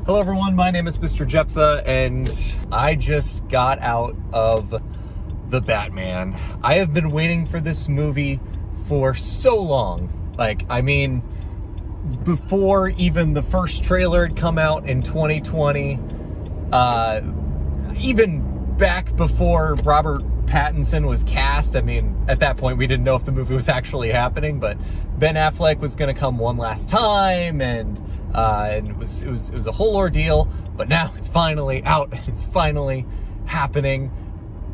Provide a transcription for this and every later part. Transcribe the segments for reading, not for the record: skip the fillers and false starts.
Hello everyone, my name is MrJepthah, and I just got out of The Batman. I have been waiting for this movie for so long. Before even the first trailer had come out in 2020, even back before Robert Pattinson was cast. At that point we didn't know if the movie was actually happening, but Ben Affleck was going to come one last time, and it was a whole ordeal. But now it's finally out, and it's finally happening,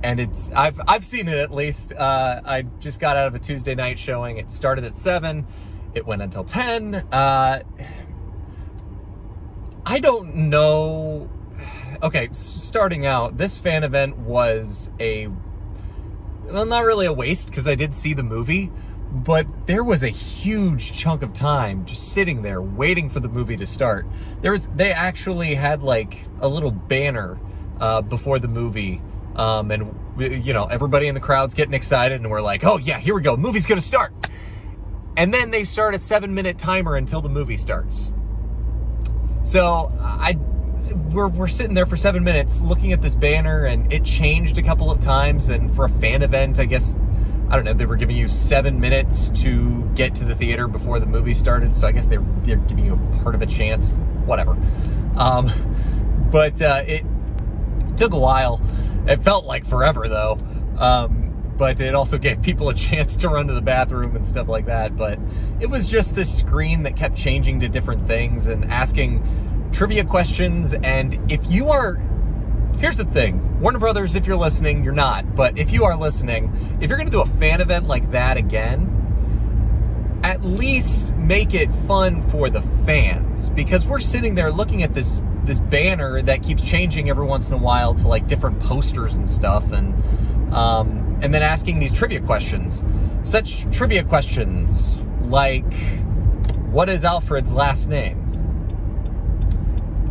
and I've seen it at least. I just got out of a Tuesday night showing. It started at 7. It went until 10. I don't know. Okay, starting out, this fan event was not really a waste, because I did see the movie, but there was a huge chunk of time just sitting there waiting for the movie to start. They actually had like a little banner before the movie, and everybody in the crowd's getting excited, and we're like, oh yeah, here we go, movie's gonna start. And then they start a 7-minute timer until the movie starts. So we're sitting there for 7 minutes looking at this banner, and it changed a couple of times. And for a fan event, I guess, I don't know, they were giving you 7 minutes to get to the theater before the movie started. So I guess they're giving you a part of a chance, whatever. But it took a while. It felt like forever though. But it also gave people a chance to run to the bathroom and stuff like that. But it was just this screen that kept changing to different things and asking trivia questions. And here's the thing, Warner Brothers, if you're listening, you're not, but if you are listening, if you're gonna do a fan event like that again, at least make it fun for the fans, because we're sitting there looking at this banner that keeps changing every once in a while to like different posters and stuff, and then asking these trivia questions. Such trivia questions like, what is Alfred's last name?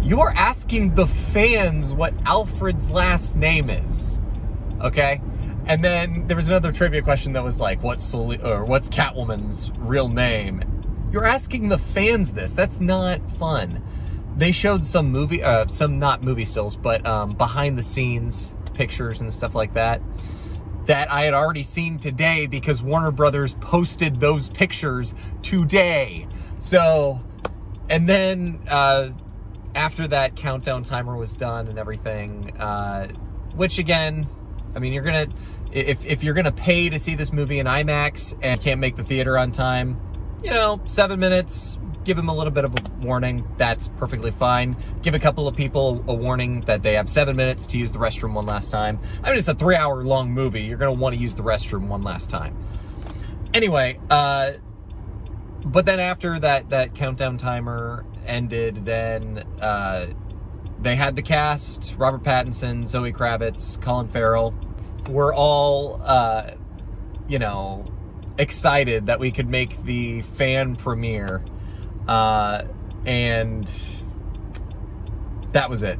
You're asking the fans what Alfred's last name is, okay? And then there was another trivia question that was like, what's Catwoman's real name? You're asking the fans this. That's not fun. They showed some not movie stills, but behind the scenes pictures and stuff like that I had already seen today, because Warner Brothers posted those pictures today. So, and then after that countdown timer was done and everything, which again, if you're gonna pay to see this movie in IMAX and can't make the theater on time, 7 minutes, give them a little bit of a warning. That's perfectly fine. Give a couple of people a warning that they have 7 minutes to use the restroom one last time. It's a 3-hour long movie. You're gonna want to use the restroom one last time. Anyway, but then after that countdown timer ended, then they had the cast: Robert Pattinson, Zoe Kravitz, Colin Farrell. We're all excited that we could make the fan premiere, and that was it.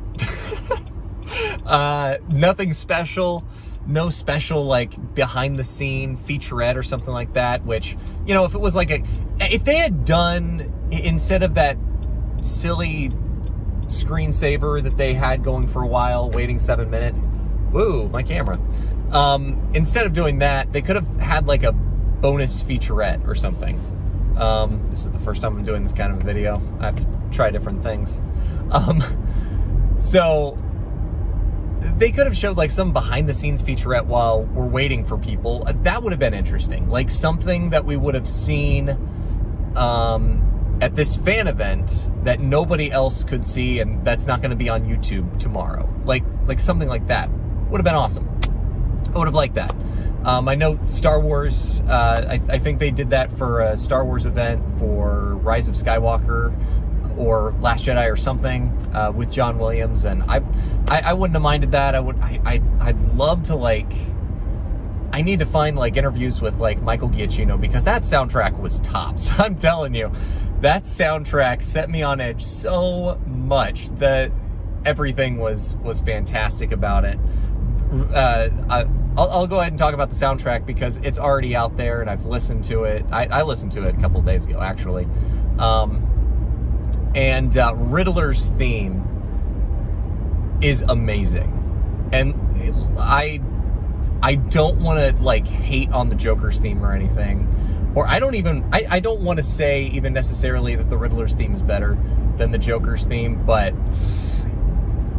Nothing special. No special like behind the scene featurette or something like that, which, if it was like if they had done, instead of that silly screensaver that they had going for a while, waiting 7 minutes, woo, my camera. Instead of doing that, they could have had like a bonus featurette or something. This is the first time I'm doing this kind of a video. I have to try different things. So they could have showed like some behind the scenes featurette while we're waiting for people. That would have been interesting. Like something that we would have seen at this fan event that nobody else could see, and that's not going to be on YouTube tomorrow. Like something like that would have been awesome. I would have liked that. I know Star Wars, I think they did that for a Star Wars event for Rise of Skywalker or Last Jedi or something, with John Williams, and I wouldn't have minded that. I'd love to I need to find interviews with Michael Giacchino, because that soundtrack was tops. I'm telling you, that soundtrack set me on edge so much that everything was fantastic about it. I'll go ahead and talk about the soundtrack because it's already out there and I've listened to it. I listened to it a couple of days ago, actually. And Riddler's theme is amazing. And I don't want to like hate on the Joker's theme or anything. Or I don't want to say even necessarily that the Riddler's theme is better than the Joker's theme, but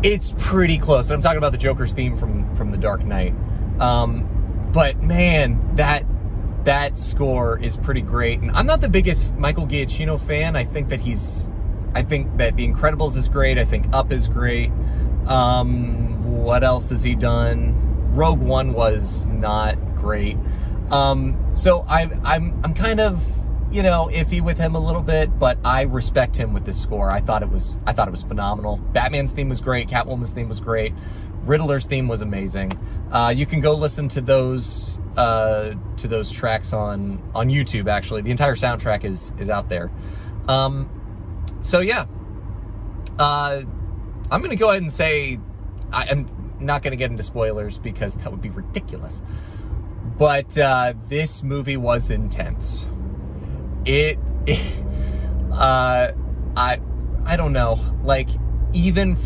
it's pretty close. And I'm talking about the Joker's theme from The Dark Knight. But man, that score is pretty great. And I'm not the biggest Michael Giacchino fan. I think that The Incredibles is great. I think Up is great. What else has he done? Rogue One was not great. So I'm kind of, iffy with him a little bit, but I respect him with this score. I thought it was phenomenal. Batman's theme was great. Catwoman's theme was great. Riddler's theme was amazing. You can go listen to those tracks on YouTube. Actually, the entire soundtrack is out there. So yeah, I'm gonna go ahead and say I'm not gonna get into spoilers because that would be ridiculous. But this movie was intense. I don't know, like even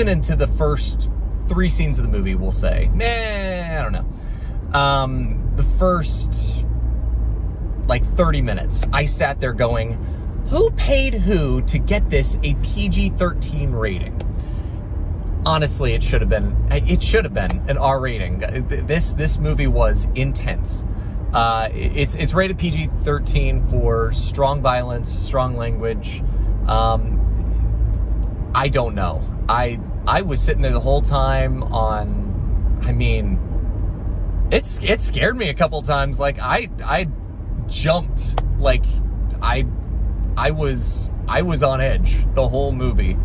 into the first 3 scenes of the movie, we'll say. I don't know. The first like 30 minutes, I sat there going, who paid who to get this a PG-13 rating? Honestly, it should have been an R rating. This movie was intense. It's rated PG-13 for strong violence, strong language. I don't know. I was sitting there the whole time it scared me a couple times. Like I jumped, like I was on edge the whole movie.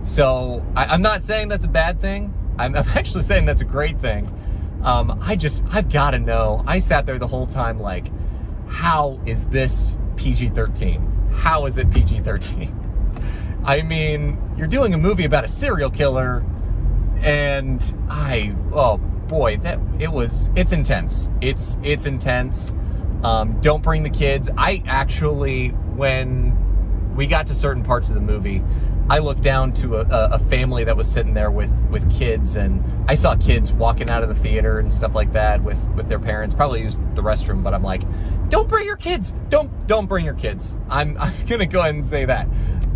So I'm not saying that's a bad thing. I'm actually saying that's a great thing. I've got to know. I sat there the whole time like, how is this PG-13? How is it PG-13? I mean, you're doing a movie about a serial killer, and oh boy, it's intense. It's intense. Don't bring the kids. I actually, when we got to certain parts of the movie, I looked down to a family that was sitting there with kids, and I saw kids walking out of the theater and stuff like that with their parents. Probably used the restroom, but I'm like, don't bring your kids. Don't bring your kids. I'm gonna go ahead and say that.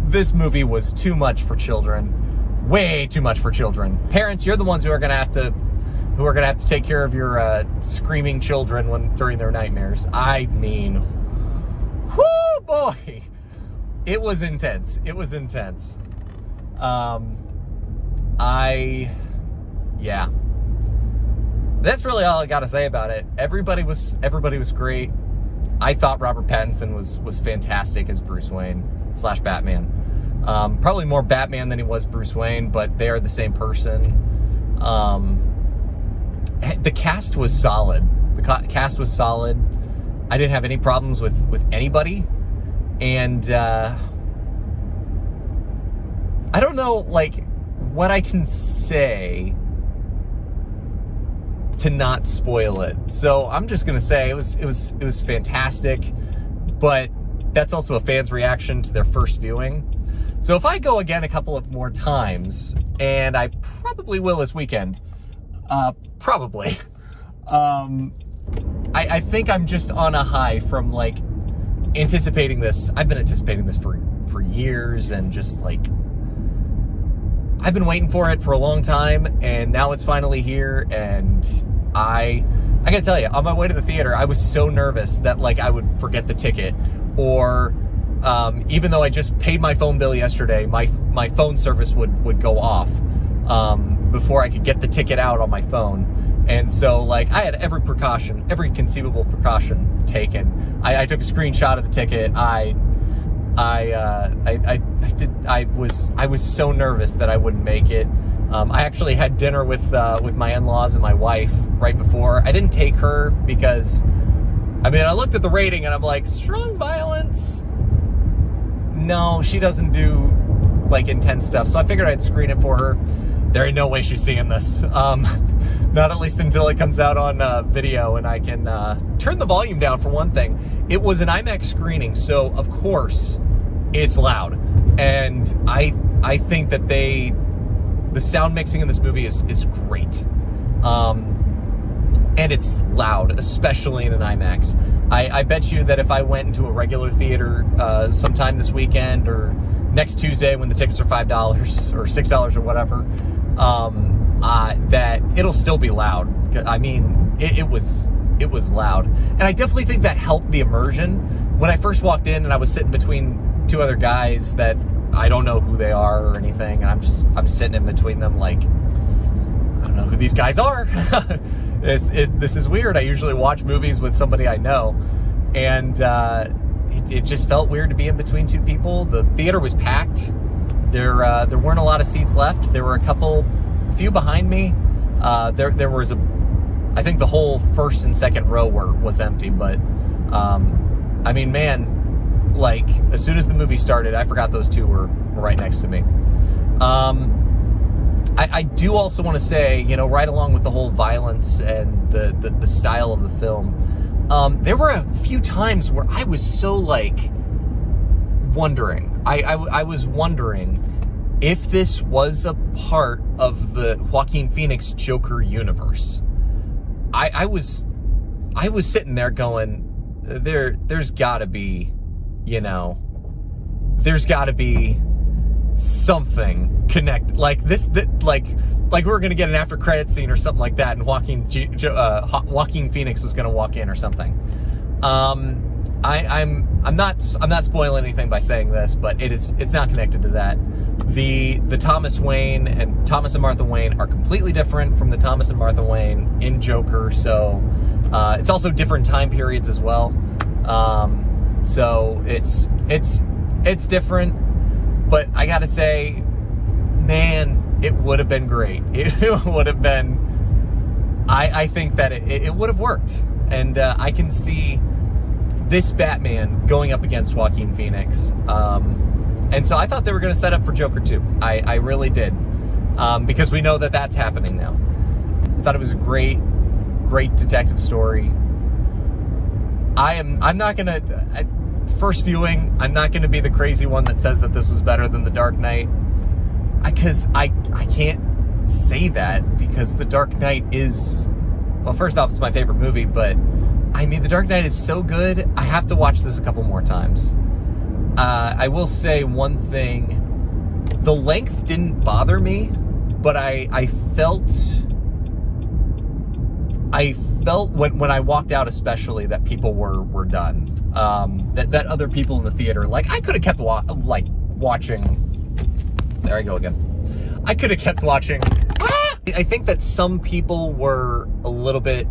This movie was too much for children. Way too much for children. Parents, you're the ones who are gonna have to take care of your screaming children during their nightmares. I mean, whoo boy. It was intense. It was intense. Yeah. That's really all I got to say about it. Everybody was great. I thought Robert Pattinson was fantastic as Bruce Wayne / Batman. Probably more Batman than he was Bruce Wayne, but they are the same person. The cast was solid. The cast was solid. I didn't have any problems with anybody. And I don't know, like, what I can say to not spoil it. So I'm just gonna say it was fantastic, but that's also a fan's reaction to their first viewing. So if I go again a couple of more times, and I probably will this weekend, probably, I think I'm just on a high from like anticipating this. I've been anticipating this for years, and just like I've been waiting for it for a long time, and now it's finally here. And I gotta tell you, on my way to the theater, I was so nervous that like I would forget the ticket, or even though I just paid my phone bill yesterday, my phone service would go off before I could get the ticket out on my phone. And so, like, I had every conceivable precaution taken. I took a screenshot of the ticket. I was so nervous that I wouldn't make it. I actually had dinner with my in-laws and my wife right before. I didn't take her because, I mean, I looked at the rating and I'm like, strong violence? No, she doesn't do like intense stuff. So I figured I'd screen it for her. There ain't no way she's seeing this. Not at least until it comes out on video and I can turn the volume down for one thing. It was an IMAX screening, so of course it's loud. And I think that the sound mixing in this movie is great. And it's loud, especially in an IMAX. I bet you that if I went into a regular theater sometime this weekend or next Tuesday when the tickets are $5 or $6 or whatever, that it'll still be loud. I mean, it was loud. And I definitely think that helped the immersion. When I first walked in and I was sitting between two other guys that I don't know who they are or anything, and I'm sitting in between them like, I don't know who these guys are. This is weird. I usually watch movies with somebody I know, and it just felt weird to be in between two people. The theater was packed. There weren't a lot of seats left. There were a few behind me. There was I think the whole first and second row was empty. But I mean, man, like as soon as the movie started, I forgot those two were right next to me. I do also want to say, right along with the whole violence and the style of the film, there were a few times where I was so wondering. I was wondering if this was a part of the Joaquin Phoenix Joker universe. I was sitting there going, there's gotta be, there's gotta be something connect like this, like we're gonna get an after credit scene or something like that, and Joaquin Phoenix was gonna walk in or something. I'm not spoiling anything by saying this, but it's not connected to that. The Thomas Wayne and Thomas and Martha Wayne are completely different from the Thomas and Martha Wayne in Joker, so it's also different time periods as well. So it's different. But I gotta say, man, it would have been great. It would have been, I think that it would have worked. And I can see this Batman going up against Joaquin Phoenix. And so I thought they were going to set up for Joker 2. I really did. Because we know that that's happening now. I thought it was a great detective story. I'm not going to... First viewing, I'm not going to be the crazy one that says that this was better than The Dark Knight, because I can't say that, because The Dark Knight is, well, first off, it's my favorite movie, but I mean, The Dark Knight is so good, I have to watch this a couple more times. I will say one thing, the length didn't bother me, but I felt when I walked out, especially, that people were done. That other people in the theater, I could have kept watching. There I go again. I could have kept watching. I think that some people were a little bit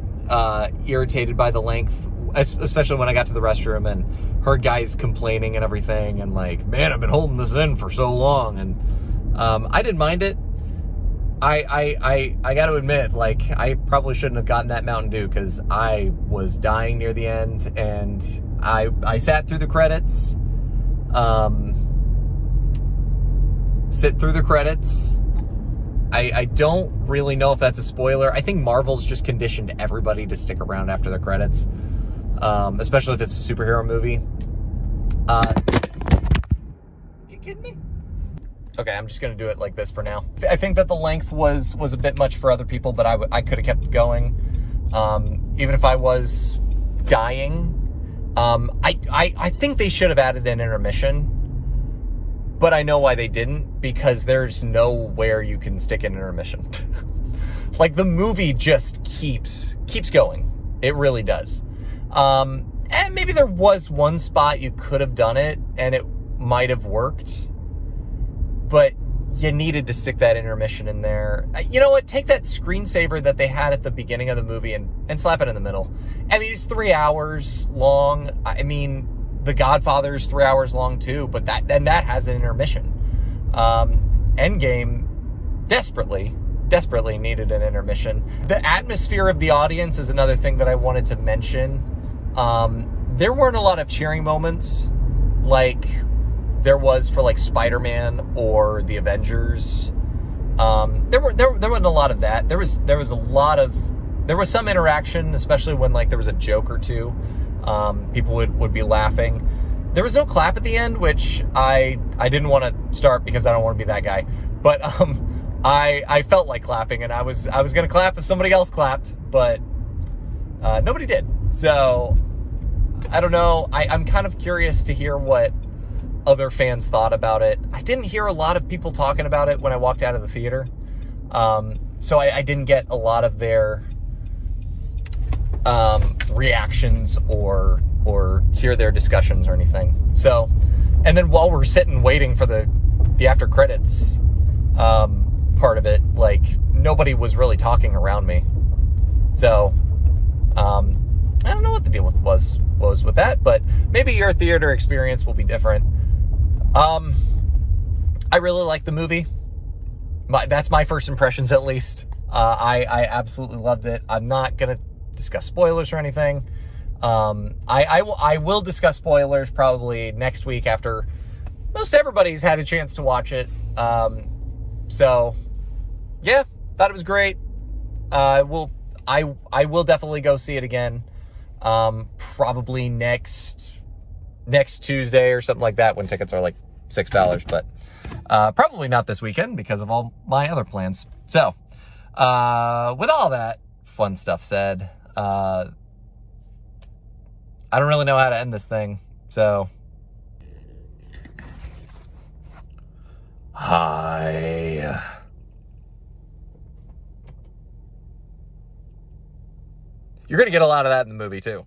irritated by the length, especially when I got to the restroom and heard guys complaining and everything, and man, I've been holding this in for so long, and I didn't mind it. I got to admit, I probably shouldn't have gotten that Mountain Dew, because I was dying near the end, and I sat through the credits. Sit through the credits. I don't really know if that's a spoiler. I think Marvel's just conditioned everybody to stick around after the credits, especially if it's a superhero movie. You kidding me? Okay, I'm just going to do it like this for now. I think that the length was a bit much for other people, but I could have kept going. Even if I was dying. I think they should have added an intermission, but I know why they didn't, because there's nowhere you can stick an intermission. The movie just keeps going. It really does. And maybe there was one spot you could have done it, and it might have worked, but you needed to stick that intermission in there. You know what? Take that screensaver that they had at the beginning of the movie and slap it in the middle. I mean, it's 3 hours long. I mean, The Godfather's 3 hours long too, but that has an intermission. Endgame desperately needed an intermission. The atmosphere of the audience is another thing that I wanted to mention. There weren't a lot of cheering moments like there was for Spider-Man or the Avengers. There wasn't a lot of that. There was some interaction, especially when there was a joke or two. People would be laughing. There was no clap at the end, which I didn't want to start because I don't want to be that guy. But I felt like clapping, and I was gonna clap if somebody else clapped, but nobody did. So I don't know. I'm kind of curious to hear what other fans thought about it. I didn't hear a lot of people talking about it when I walked out of the theater, so I didn't get a lot of their reactions or hear their discussions or anything. So, and then while we're sitting waiting for the after credits part of it, like, nobody was really talking around me. So I don't know what the deal was with that, but maybe your theater experience will be different. I really like the movie. That's my first impressions, at least. I absolutely loved it. I'm not gonna discuss spoilers or anything. I will discuss spoilers probably next week after most everybody's had a chance to watch it. So yeah, thought it was great. I will definitely go see it again. Probably next Tuesday or something like that, when tickets are like $6, but probably not this weekend because of all my other plans. So with all that fun stuff said, I don't really know how to end this thing, so hi. You're gonna get a lot of that in the movie too.